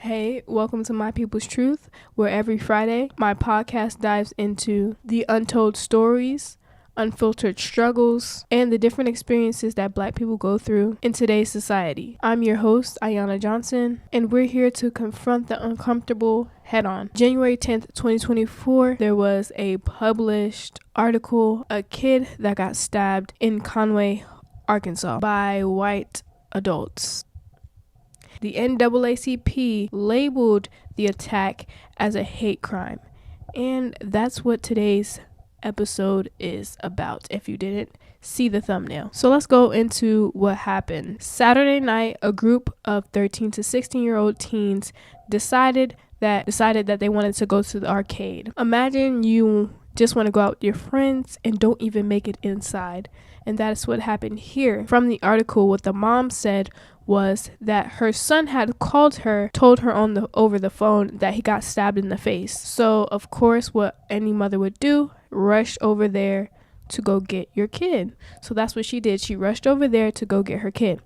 Hey, welcome to My People's Truth, where every Friday my podcast dives into the untold stories, unfiltered struggles, and the different experiences that Black people go through in today's society. I'm your host, Ayana Johnson, and we're here to confront the uncomfortable head-on. January 10th, 2024, there was a published article, a kid that got stabbed in Conway, Arkansas by white adults. The NAACP labeled the attack as a hate crime, and that's what today's episode is about, if you didn't see the thumbnail. So let's go into what happened. Saturday night, a group of 13 to 16-year-old teens decided that they wanted to go to the arcade. Imagine you just want to go out with your friends and don't even make it inside. And that's what happened here. From the article, what the mom said was that her son had told her over the phone that he got stabbed in the face. So of course, what any mother would do, rush over there to go get your kid. So that's what she did. She rushed over there to go get her kid.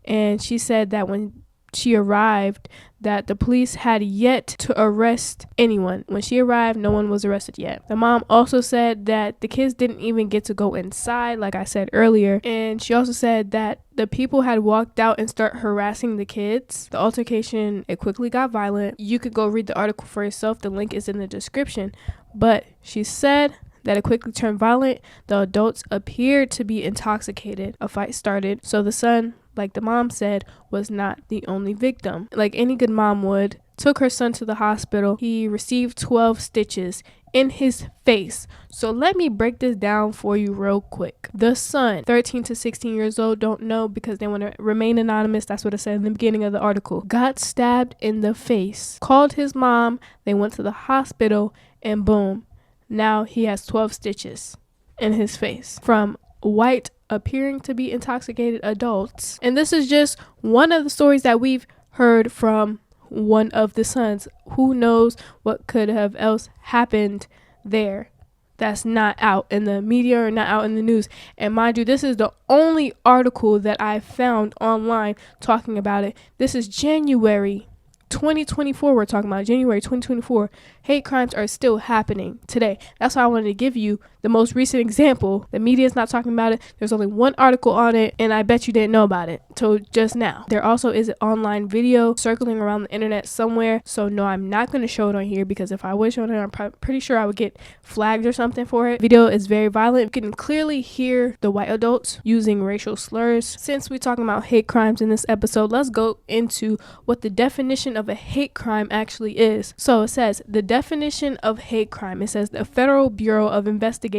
And she said that when she arrived, that the police had yet to arrest anyone. When she arrived, no one was arrested yet. The mom also said that the kids didn't even get to go inside, like I said earlier. And she also said that the people had walked out and start harassing the kids. The altercation, it quickly got violent. You could go read the article for yourself. The link is in the description. But she said that it quickly turned violent. The adults appeared to be intoxicated. A fight started. So the son, like the mom said, was not the only victim. Like any good mom would, took her son to the hospital. He received 12 stitches in his face. So let me break this down for you real quick. The son, 13 to 16 years old, don't know because they want to remain anonymous. That's what it said in the beginning of the article. Got stabbed in the face. Called his mom. They went to the hospital and boom. Now he has 12 stitches in his face from white appearing to be intoxicated adults. And this is just one of the stories that we've heard from one of the sons. Who knows what could have else happened there that's not out in the media or not out in the news. And mind you, this is the only article that I found online talking about it. This is January 2024. We're talking about January 2024. Hate crimes are still happening today. That's why I wanted to give you the most recent example. The media is not talking about it. There's only one article on it, and I bet you didn't know about it till just now. There also is an online video circling around the internet somewhere. So no, I'm not going to show it on here because if I would show it, I'm pretty sure I would get flagged or something for it. Video is very violent. You can clearly hear the white adults using racial slurs. Since we're talking about hate crimes in this episode, let's go into what the definition of a hate crime actually is. So it says the definition of hate crime. It says the Federal Bureau of Investigation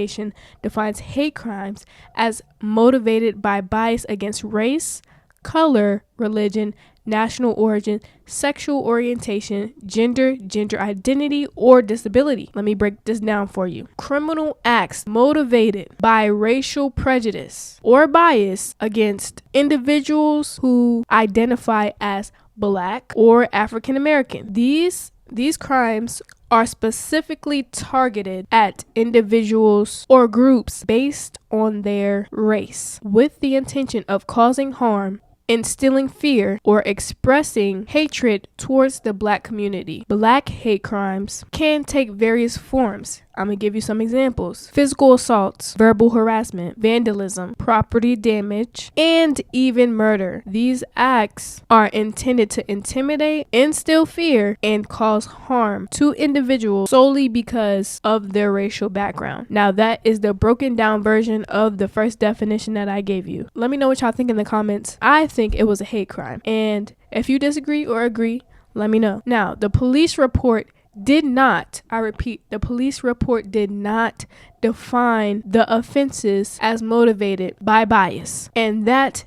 defines hate crimes as motivated by bias against race, color, religion, national origin, sexual orientation, gender identity, or disability. Let me break this down for you. Criminal acts motivated by racial prejudice or bias against individuals who identify as Black or African American. These crimes are specifically targeted at individuals or groups based on their race with the intention of causing harm, instilling fear, or expressing hatred towards the Black community. Black hate crimes can take various forms. I'm going to give you some examples. Physical assaults, verbal harassment, vandalism, property damage, and even murder. These acts are intended to intimidate, instill fear, and cause harm to individuals solely because of their racial background. Now, that is the broken down version of the first definition that I gave you. Let me know what y'all think in the comments. I think it was a hate crime. And if you disagree or agree, let me know. Now, the police report did not, I repeat, the police report did not define the offenses as motivated by bias. And that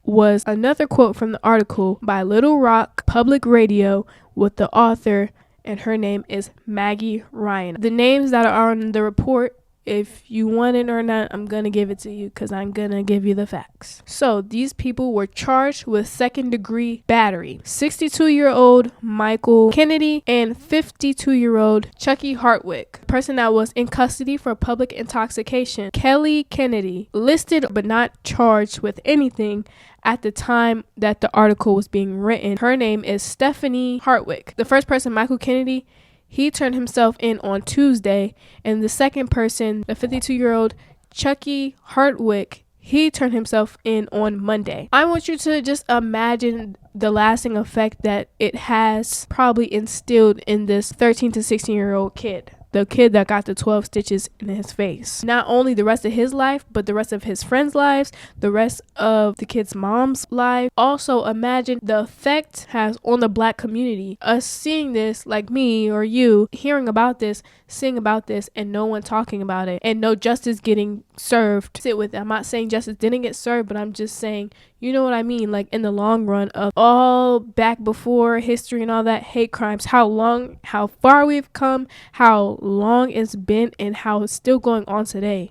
was another quote from the article by Little Rock Public Radio with the author, and her name is Maggie Ryan. The names that are on the report If you want it or not, I'm going to give it to you because I'm going to give you the facts. So these people were charged with second-degree battery. 62-year-old Michael Kennedy and 52-year-old Chucky Hartwick, person that was in custody for public intoxication. Kelly Kennedy, listed but not charged with anything at the time that the article was being written. Her name is Stephanie Hartwick. The first person, Michael Kennedy, he turned himself in on Tuesday, and the second person, the 52-year-old Chucky Hartwick, he turned himself in on Monday. I want you to just imagine the lasting effect that it has probably instilled in this 13 to 16-year-old kid. The kid that got the 12 stitches in his face. Not only the rest of his life, but the rest of his friends' lives, the rest of the kid's mom's life. Also, imagine the effect it has on the Black community. Us seeing this, like me or you, hearing about this, seeing about this, and no one talking about it, and no justice getting served. Sit with it. I'm not saying justice didn't get served, but I'm just saying, you know what I mean? Like in the long run of all back before history and all that, hate crimes, how far we've come, how long it's been, and how it's still going on today.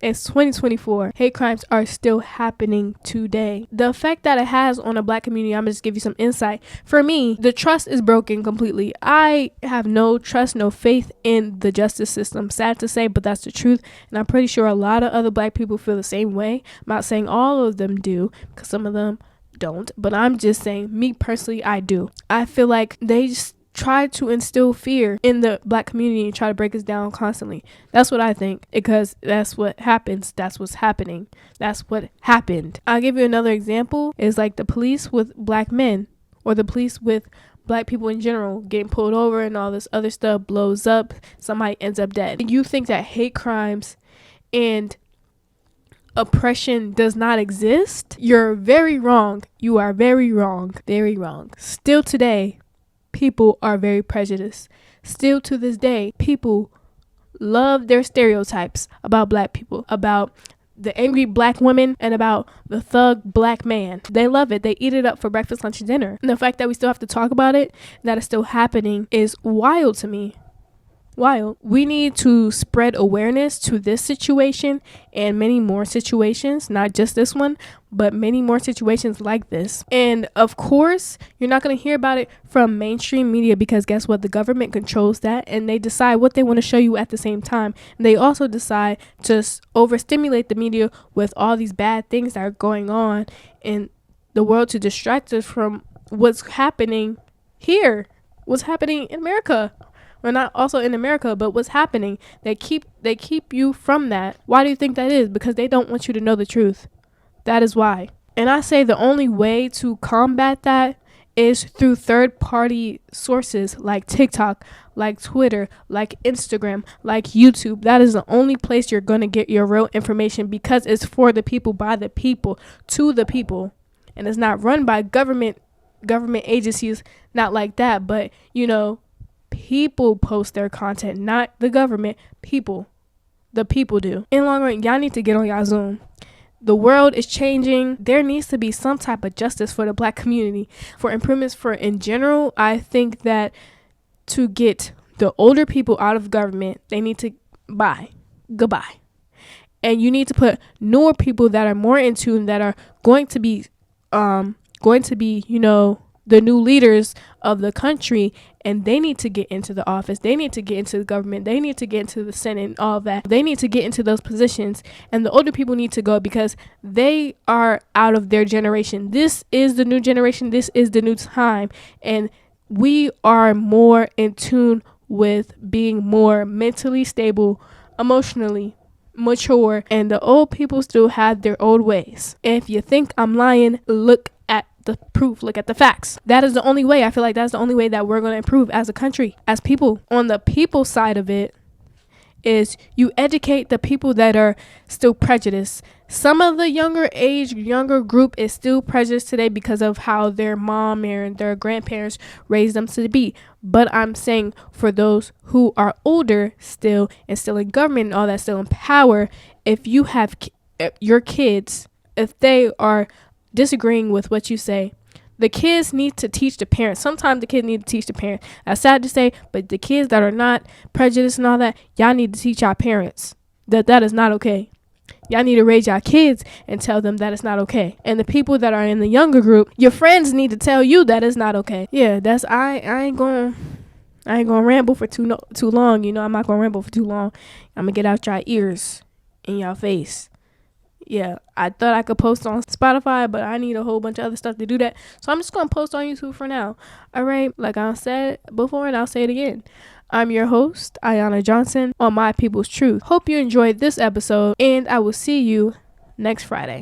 It's 2024. Hate crimes are still happening today. The effect that it has on the Black community, I'm going to just give you some insight. For me, the trust is broken completely. I have no trust, no faith in the justice system. Sad to say, but that's the truth. And I'm pretty sure a lot of other Black people feel the same way. I'm not saying all of them do, because some of them don't. But I'm just saying, me personally, I do. I feel like they just try to instill fear in the Black community and try to break us down constantly. That's what I think, because that's what happens. That's what's happening. That's what happened. I'll give you another example. Is like the police with Black men, or the police with Black people in general getting pulled over and all this other stuff blows up. Somebody ends up dead. You think that hate crimes and oppression does not exist? You're very wrong. You are very wrong. Very wrong. Still today, people are very prejudiced. Still to this day, people love their stereotypes about Black people, about the angry Black woman, and about the thug Black man. They love it. They eat it up for breakfast, lunch, and dinner. And the fact that we still have to talk about it, that it's still happening, is wild to me. Wild. We need to spread awareness to this situation and many more situations, not just this one, but many more situations like this. And of course, you're not going to hear about it from mainstream media, because guess what? The government controls that, and they decide what they want to show you at the same time. And they also decide to overstimulate the media with all these bad things that are going on in the world to distract us from what's happening here, what's happening in America. Or not also in America, but what's happening. They keep you from that. Why do you think that is? Because they don't want you to know the truth. That is why. And I say the only way to combat that is through third-party sources like TikTok, like Twitter, like Instagram, like YouTube. That is the only place you're going to get your real information, because it's for the people, by the people, to the people. And it's not run by government agencies, not like that, but people post their content, not the government. People. The people do. In the long run, y'all need to get on y'all Zoom. The world is changing. There needs to be some type of justice for the Black community, for improvements for in general. I think that to get the older people out of government, they need to goodbye. And you need to put newer people that are more in tune, that are going to be the new leaders of the country, and they need to get into the office. They need to get into the government. They need to get into the Senate and all of that. They need to get into those positions, and the older people need to go, because they are out of their generation. This is the new generation. This is the new time, and we are more in tune with being more mentally stable, emotionally mature, and the old people still have their old ways. If you think I'm lying, look at the proof, look at the facts. That is the only way. I feel like that's the only way that we're going to improve as a country, as people. On the people side of it is you educate the people that are still prejudiced. Some of the younger group is still prejudiced today because of how their mom and their grandparents raised them to be. But I'm saying for those who are older still, and still in government and all that, still in power, if you have your kids, if they are disagreeing with what you say, The kids need to teach the parents. Sometimes the kids need to teach the parents. That's sad to say, but the kids that are not prejudiced and all that, y'all need to teach our parents that is not okay. Y'all need to raise your kids and tell them that it's not okay. And the people that are in the younger group, your friends need to tell you that it's not okay. Yeah, that's I ain't gonna ramble for too long. You know, I'm not gonna ramble for too long. I'm gonna get out your ears in your face. Yeah, I thought I could post on Spotify, but I need a whole bunch of other stuff to do that. So I'm just gonna post on YouTube for now. All right, like I said before, and I'll say it again. I'm your host, Ayana Johnson, on My People's Truth. Hope you enjoyed this episode, and I will see you next Friday.